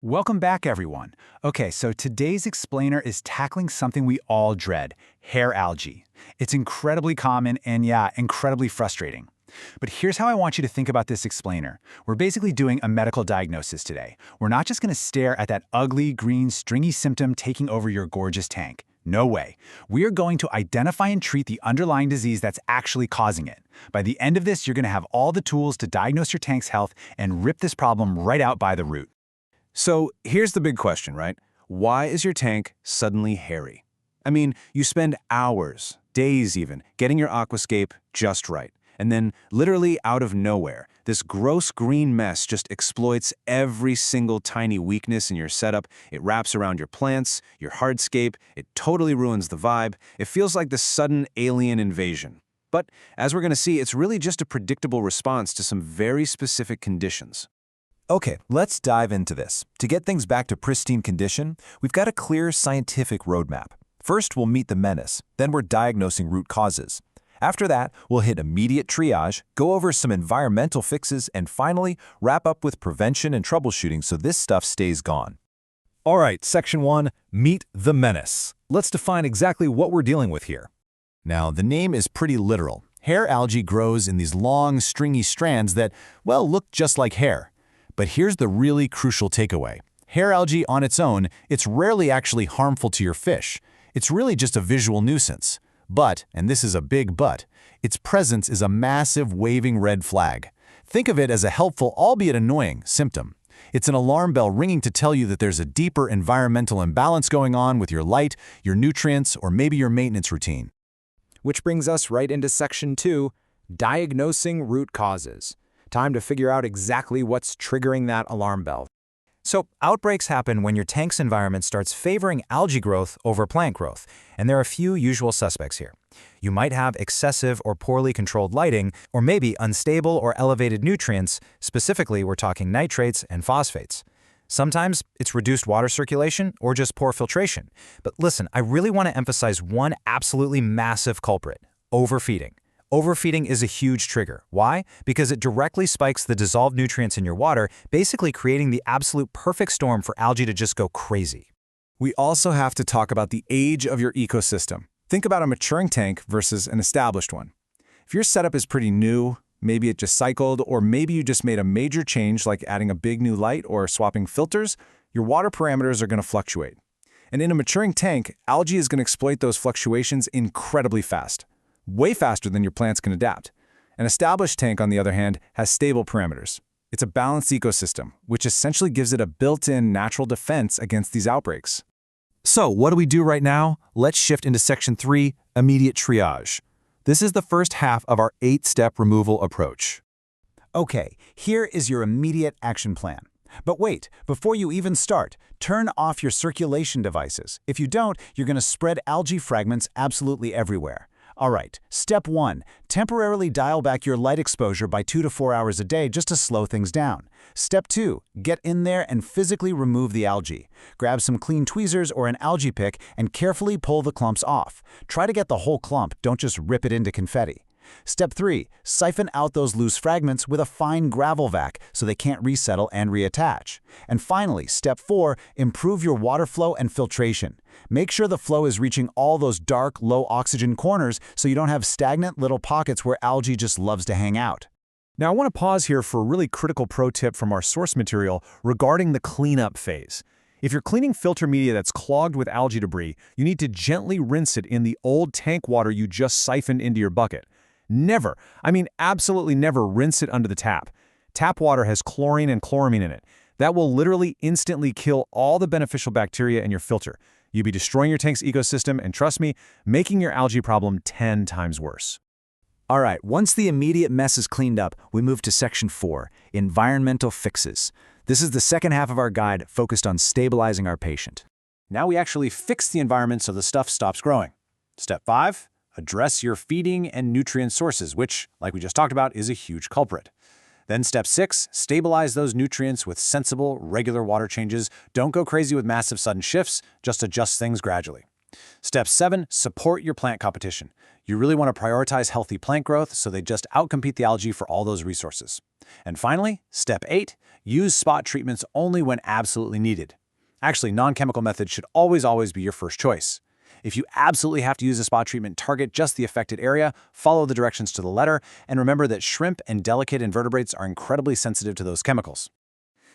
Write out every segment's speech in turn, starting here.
Welcome back, everyone. Okay, so today's explainer is tackling something we all dread, hair algae. It's incredibly common and, yeah, incredibly frustrating. But here's how I want you to think about this explainer. We're basically doing a medical diagnosis today. We're not just going to stare at that ugly, green, stringy symptom taking over your gorgeous tank. No way. We are going to identify and treat the underlying disease that's actually causing it. By the end of this, you're going to have all the tools to diagnose your tank's health and rip this problem right out by the root. So here's the big question, right? Why is your tank suddenly hairy? I mean, you spend hours, days even, getting your aquascape just right. And then, literally out of nowhere, this gross green mess just exploits every single tiny weakness in your setup. It wraps around your plants, your hardscape, it totally ruins the vibe. It feels like this sudden alien invasion. But, as we're going to see, it's really just a predictable response to some very specific conditions. Okay, let's dive into this. To get things back to pristine condition, we've got a clear scientific roadmap. First, we'll meet the menace, then we're diagnosing root causes. After that, we'll hit immediate triage, go over some environmental fixes, and finally, wrap up with prevention and troubleshooting so this stuff stays gone. All right, Section 1, Meet the Menace. Let's define exactly what we're dealing with here. Now, the name is pretty literal. Hair algae grows in these long, stringy strands that, well, look just like hair. But here's the really crucial takeaway. Hair algae on its own, it's rarely actually harmful to your fish. It's really just a visual nuisance. But, and this is a big but, its presence is a massive waving red flag. Think of it as a helpful, albeit annoying, symptom. It's an alarm bell ringing to tell you that there's a deeper environmental imbalance going on with your light, your nutrients, or maybe your maintenance routine. Which brings us right into Section 2, Diagnosing Root Causes. Time to figure out exactly what's triggering that alarm bell. So, outbreaks happen when your tank's environment starts favoring algae growth over plant growth, and there are a few usual suspects here. You might have excessive or poorly controlled lighting, or maybe unstable or elevated nutrients. Specifically, we're talking nitrates and phosphates. Sometimes it's reduced water circulation or just poor filtration. But listen, I really want to emphasize one absolutely massive culprit: overfeeding. Overfeeding is a huge trigger. Why? Because it directly spikes the dissolved nutrients in your water, basically creating the absolute perfect storm for algae to just go crazy. We also have to talk about the age of your ecosystem. Think about a maturing tank versus an established one. If your setup is pretty new, maybe it just cycled, or maybe you just made a major change like adding a big new light or swapping filters, your water parameters are going to fluctuate. And in a maturing tank, algae is going to exploit those fluctuations incredibly fast. Way faster than your plants can adapt. An established tank, on the other hand, has stable parameters. It's a balanced ecosystem, which essentially gives it a built-in natural defense against these outbreaks. So, what do we do right now? Let's shift into Section 3, Immediate Triage. This is the first half of our 8-step removal approach. Okay, here is your immediate action plan. But wait, before you even start, turn off your circulation devices. If you don't, you're going to spread algae fragments absolutely everywhere. All right, step 1, temporarily dial back your light exposure by 2 to 4 hours a day just to slow things down. Step 2, get in there and physically remove the algae. Grab some clean tweezers or an algae pick and carefully pull the clumps off. Try to get the whole clump, don't just rip it into confetti. Step 3, siphon out those loose fragments with a fine gravel vac so they can't resettle and reattach. And finally, step 4, improve your water flow and filtration. Make sure the flow is reaching all those dark, low-oxygen corners so you don't have stagnant little pockets where algae just loves to hang out. Now I want to pause here for a really critical pro tip from our source material regarding the cleanup phase. If you're cleaning filter media that's clogged with algae debris, you need to gently rinse it in the old tank water you just siphoned into your bucket. Never, I mean absolutely never, rinse it under the tap. Tap water has chlorine and chloramine in it. That will literally instantly kill all the beneficial bacteria in your filter. You'll be destroying your tank's ecosystem and, trust me, making your algae problem 10 times worse. All right, once the immediate mess is cleaned up, we move to Section 4, Environmental Fixes. This is the second half of our guide focused on stabilizing our patient. Now we actually fix the environment so the stuff stops growing. Step 5, address your feeding and nutrient sources, which, like we just talked about, is a huge culprit. Then step 6, stabilize those nutrients with sensible, regular water changes. Don't go crazy with massive sudden shifts, just adjust things gradually. Step 7, support your plant competition. You really want to prioritize healthy plant growth so they just outcompete the algae for all those resources. And finally, step 8, use spot treatments only when absolutely needed. Actually, non-chemical methods should always be your first choice. If you absolutely have to use a spot treatment, target just the affected area, follow the directions to the letter, and remember that shrimp and delicate invertebrates are incredibly sensitive to those chemicals.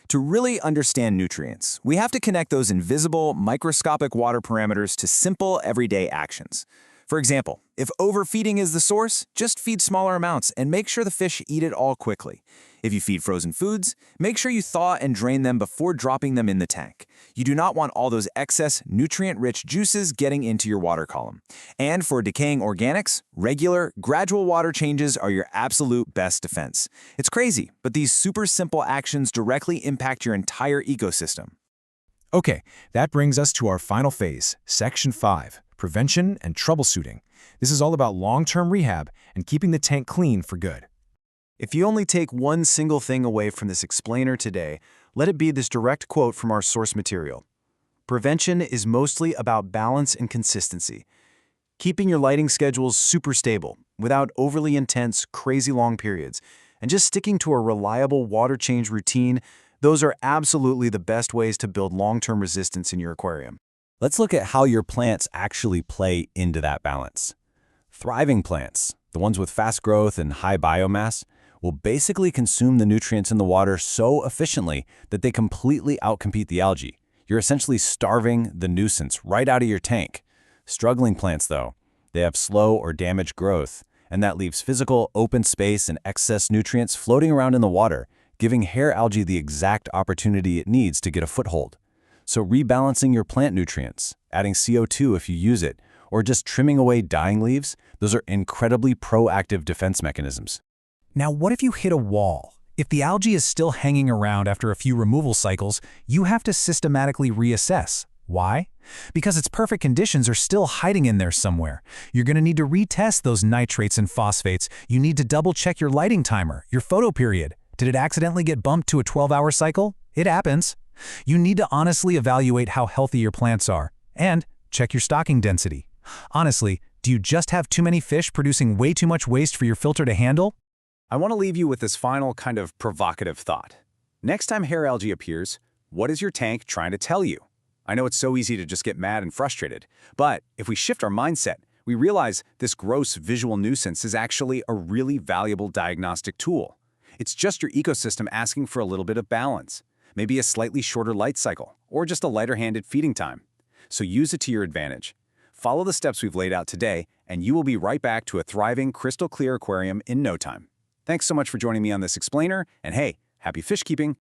To really understand nutrients, we have to connect those invisible, microscopic water parameters to simple, everyday actions. For example, if overfeeding is the source, just feed smaller amounts and make sure the fish eat it all quickly. If you feed frozen foods, make sure you thaw and drain them before dropping them in the tank. You do not want all those excess, nutrient-rich juices getting into your water column. And for decaying organics, regular, gradual water changes are your absolute best defense. It's crazy, but these super simple actions directly impact your entire ecosystem. Okay, that brings us to our final phase, Section 5, Prevention and Troubleshooting. This is all about long-term rehab and keeping the tank clean for good. If you only take one single thing away from this explainer today, let it be this direct quote from our source material. Prevention is mostly about balance and consistency. Keeping your lighting schedules super stable, without overly intense, crazy long periods, and just sticking to a reliable water change routine, those are absolutely the best ways to build long-term resistance in your aquarium. Let's look at how your plants actually play into that balance. Thriving plants, the ones with fast growth and high biomass, will basically consume the nutrients in the water so efficiently that they completely outcompete the algae. You're essentially starving the nuisance right out of your tank. Struggling plants, though, they have slow or damaged growth, and that leaves physical, open space and excess nutrients floating around in the water, giving hair algae the exact opportunity it needs to get a foothold. So rebalancing your plant nutrients, adding CO2 if you use it, or just trimming away dying leaves, those are incredibly proactive defense mechanisms. Now, what if you hit a wall? If the algae is still hanging around after a few removal cycles, you have to systematically reassess. Why? Because its perfect conditions are still hiding in there somewhere. You're going to need to retest those nitrates and phosphates. You need to double-check your lighting timer, your photo period. Did it accidentally get bumped to a 12-hour cycle? It happens. You need to honestly evaluate how healthy your plants are, and check your stocking density. Honestly, do you just have too many fish producing way too much waste for your filter to handle? I want to leave you with this final kind of provocative thought. Next time hair algae appears, what is your tank trying to tell you? I know it's so easy to just get mad and frustrated, but if we shift our mindset, we realize this gross visual nuisance is actually a really valuable diagnostic tool. It's just your ecosystem asking for a little bit of balance, maybe a slightly shorter light cycle, or just a lighter-handed feeding time. So use it to your advantage. Follow the steps we've laid out today, and you will be right back to a thriving, crystal-clear aquarium in no time. Thanks so much for joining me on this explainer, and hey, happy fish keeping!